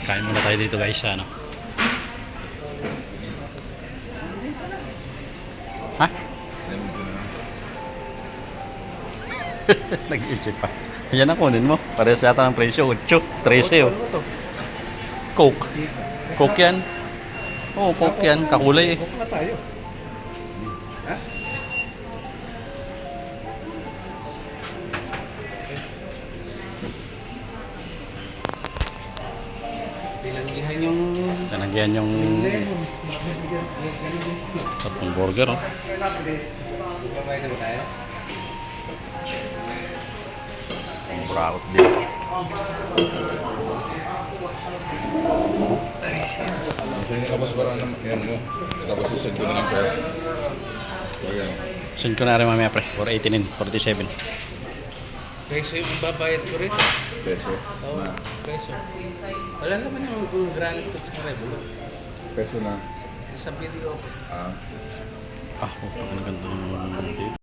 Kain muna tayo dito guys, ano. Ha? Nag-isip pa. Yan ang kunin mo. Parehas yata ng presyo. 8, 13 oh. Coke. Coke yan. Oo, Coke yan. Kakulay eh. Coke na tayo. Ha? Tinanggihan yung... Tanagyan yung tapong burger oh. Babayad na ba tayo? Ang braot din. Gusto nyo tapos parang yan mo. Tapos isend ko na lang sa'yo. So yan. Send ko na rin mamaya pre. 489, 47. Peso yung babayad ko rin. Peso. Oo, peso. Wala naman yung kung granite ko sa Revolut. Peso na. Sa video. Ah. Ah, oh, maganda ng